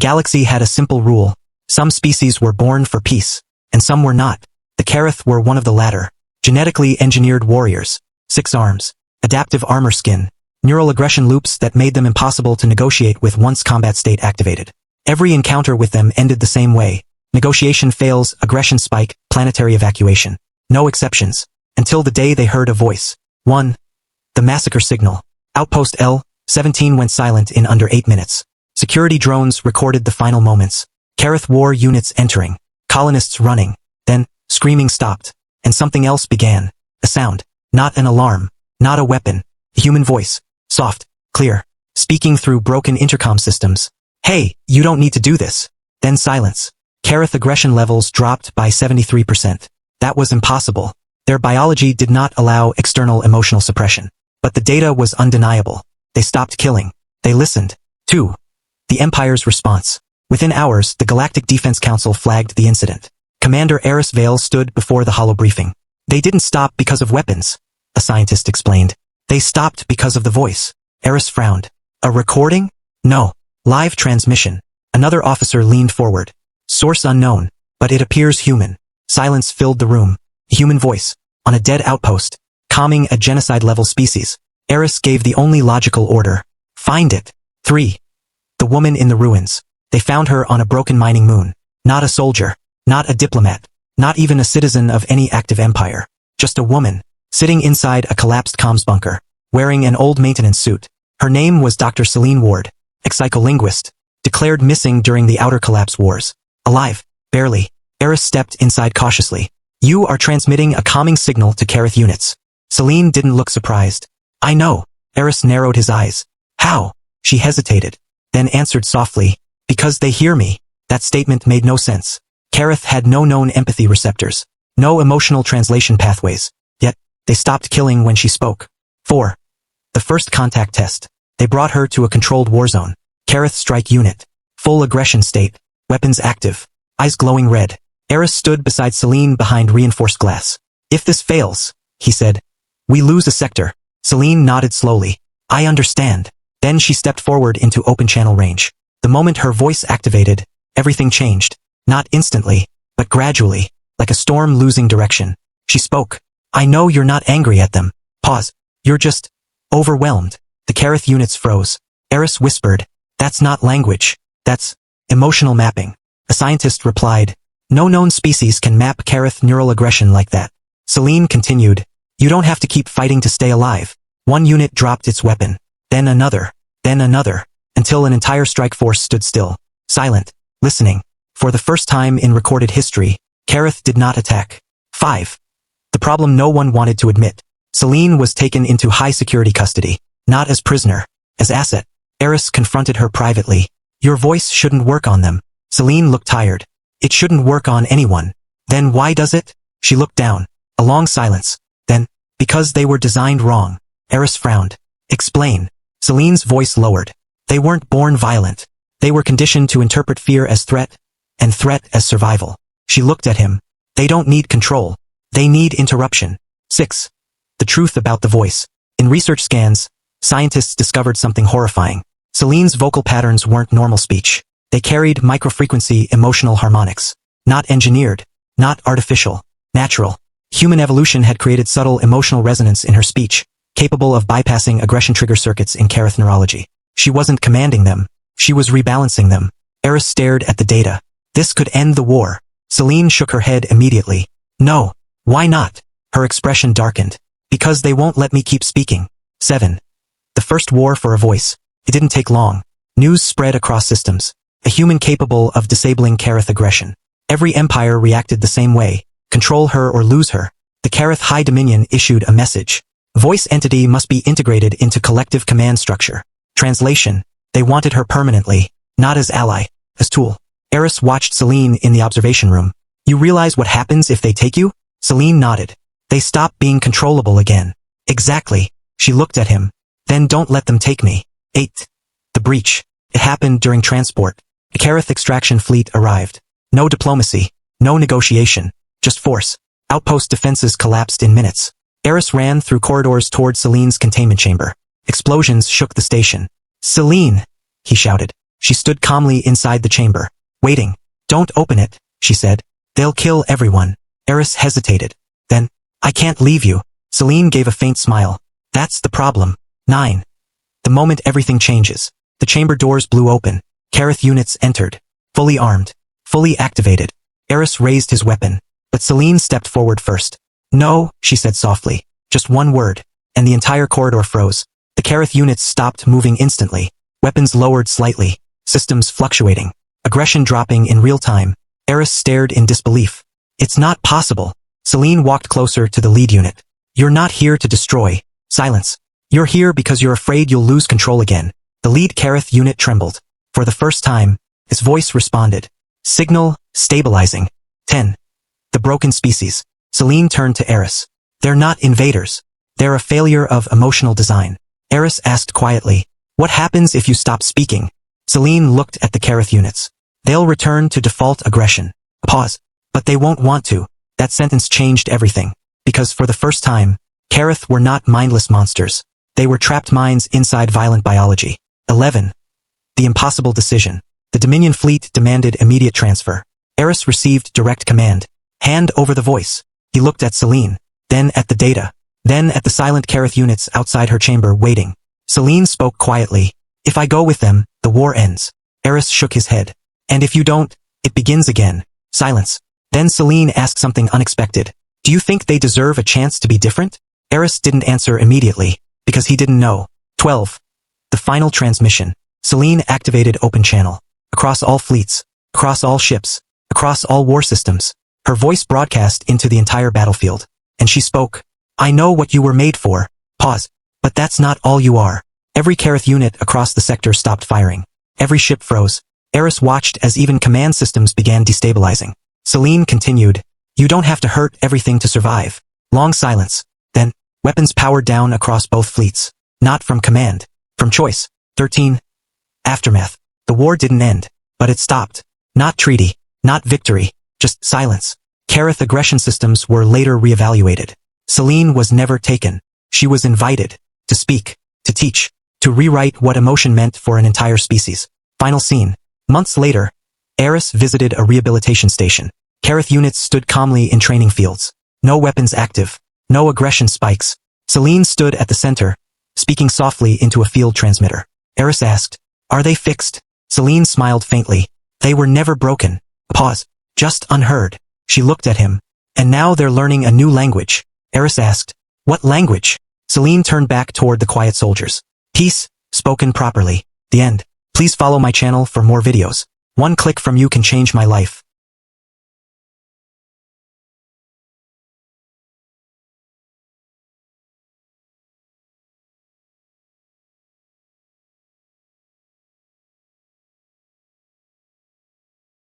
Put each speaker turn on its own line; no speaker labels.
galaxy had a simple rule. Some species were born for peace, and some were not. The Khaerith were one of the latter. Genetically engineered warriors, 6 arms, adaptive armor skin, neural aggression loops that made them impossible to negotiate with once combat state activated. Every encounter with them ended the same way. Negotiation fails, aggression spike, planetary evacuation. No exceptions. Until the day they heard a voice. 1. The massacre signal. Outpost L-17 went silent in under 8 minutes. Security drones recorded the final moments. Khaerith war units entering. Colonists running. Then, screaming stopped. And something else began. A sound. Not an alarm. Not a weapon. A human voice. Soft. Clear. Speaking through broken intercom systems. Hey, you don't need to do this. Then silence. Khaerith aggression levels dropped by 73%. That was impossible. Their biology did not allow external emotional suppression. But the data was undeniable. They stopped killing. They listened. 2. The Empire's response. Within hours, the Galactic Defense Council flagged the incident. Commander Eris Vale stood before the holobriefing. They didn't stop because of weapons, a scientist explained. They stopped because of the voice. Eris frowned. A recording? No. Live transmission. Another officer leaned forward. Source unknown, but it appears human. Silence filled the room. A human voice. On a dead outpost. Calming a genocide-level species. Eris gave the only logical order. Find it. 3. The woman in the ruins. They found her on a broken mining moon. Not a soldier. Not a diplomat. Not even a citizen of any active empire. Just a woman. Sitting inside a collapsed comms bunker. Wearing an old maintenance suit. Her name was Dr. Selene Ward. Psycholinguist. Declared missing during the Outer Collapse Wars. Alive. Barely. Eris stepped inside cautiously. You are transmitting a calming signal to Khaerith units. Selene didn't look surprised. I know. Eris narrowed his eyes. How? She hesitated. Then answered softly. Because they hear me. That statement made no sense. Khaerith had no known empathy receptors. No emotional translation pathways. Yet, they stopped killing when she spoke. 4. The first contact test. They brought her to a controlled war zone. Khaerith strike unit. Full aggression state. Weapons active. Eyes glowing red. Eris stood beside Selene behind reinforced glass. If this fails, he said, we lose a sector. Selene nodded slowly. I understand. Then she stepped forward into open channel range. The moment her voice activated, everything changed. Not instantly, but gradually, like a storm losing direction. She spoke. I know you're not angry at them. Pause. You're just overwhelmed. The Khaerith units froze. Eris whispered. That's not language. That's emotional mapping. A scientist replied. No known species can map Khaerith neural aggression like that. Selene continued. You don't have to keep fighting to stay alive. One unit dropped its weapon. Then another. Then another. Until an entire strike force stood still. Silent. Listening. For the first time in recorded history, Khaerith did not attack. 5. The problem no one wanted to admit. Selene was taken into high-security custody. Not as prisoner. As asset. Eris confronted her privately. Your voice shouldn't work on them. Selene looked tired. It shouldn't work on anyone. Then why does it? She looked down. A long silence. Then, because they were designed wrong. Eris frowned. Explain. Selene's voice lowered. They weren't born violent. They were conditioned to interpret fear as threat, and threat as survival. She looked at him. They don't need control. They need interruption. 6. The truth about the voice. In research scans, scientists discovered something horrifying. Selene's vocal patterns weren't normal speech. They carried microfrequency emotional harmonics. Not engineered. Not artificial. Natural. Human evolution had created subtle emotional resonance in her speech, capable of bypassing aggression trigger circuits in Khaerith neurology. She wasn't commanding them. She was rebalancing them. Eris stared at the data. This could end the war. Selene shook her head immediately. No. Why not? Her expression darkened. Because they won't let me keep speaking. 7. The first war for a voice. It didn't take long. News spread across systems. A human capable of disabling Khaerith aggression. Every empire reacted the same way. Control her or lose her. The Khaerith High Dominion issued a message. Voice entity must be integrated into collective command structure. Translation. They wanted her permanently. Not as ally. As tool. Eris watched Selene in the observation room. You realize what happens if they take you? Selene nodded. They stop being controllable again. Exactly. She looked at him. Then don't let them take me. 8. The breach. It happened during transport. The Khaerith extraction fleet arrived. No diplomacy. No negotiation. Just force. Outpost defenses collapsed in minutes. Eris ran through corridors toward Selene's containment chamber. Explosions shook the station. Selene! He shouted. She stood calmly inside the chamber, waiting. Don't open it, she said. They'll kill everyone. Eris hesitated. Then, I can't leave you. Selene gave a faint smile. That's the problem. 9. The moment everything changes. The chamber doors blew open. Khaerith units entered. Fully armed. Fully activated. Eris raised his weapon. But Selene stepped forward first. No, she said softly. Just one word. And the entire corridor froze. The Khaerith units stopped moving instantly. Weapons lowered slightly. Systems fluctuating. Aggression dropping in real time. Eris stared in disbelief. It's not possible. Selene walked closer to the lead unit. You're not here to destroy. Silence. You're here because you're afraid you'll lose control again. The lead Khaerith unit trembled. For the first time, his voice responded. Signal, stabilizing. 10. The broken species. Selene turned to Eris. They're not invaders. They're a failure of emotional design. Eris asked quietly. What happens if you stop speaking? Selene looked at the Khaerith units. They'll return to default aggression. A pause. But they won't want to. That sentence changed everything. Because for the first time, Khaerith were not mindless monsters. They were trapped minds inside violent biology. 11. The impossible decision. The Dominion fleet demanded immediate transfer. Eris received direct command. Hand over the voice. He looked at Selene, then at the data, then at the silent Khaerith units outside her chamber waiting. Selene spoke quietly. If I go with them, the war ends. Eris shook his head. And if you don't, it begins again. Silence. Then Selene asked something unexpected. Do you think they deserve a chance to be different? Eris didn't answer immediately, because he didn't know. 12. The final transmission. Selene activated open channel. Across all fleets. Across all ships. Across all war systems. Her voice broadcast into the entire battlefield. And she spoke. I know what you were made for. Pause. But that's not all you are. Every Khaerith unit across the sector stopped firing. Every ship froze. Eris watched as even command systems began destabilizing. Selene continued. You don't have to hurt everything to survive. Long silence. Then, weapons powered down across both fleets. Not from command. From choice. 13. Aftermath. The war didn't end. But it stopped. Not treaty. Not victory. Just silence. Khaerith aggression systems were later reevaluated. Selene was never taken. She was invited. To speak. To teach. To rewrite what emotion meant for an entire species. Final scene. Months later, Eris visited a rehabilitation station. Khaerith units stood calmly in training fields. No weapons active. No aggression spikes. Selene stood at the center, speaking softly into a field transmitter. Eris asked, Are they fixed? Selene smiled faintly. They were never broken. Pause. Just unheard. She looked at him. And now they're learning a new language. Eris asked, What language? Selene turned back toward the quiet soldiers. Peace, spoken properly. The end. Please follow my channel for more videos. One click from you can change my life.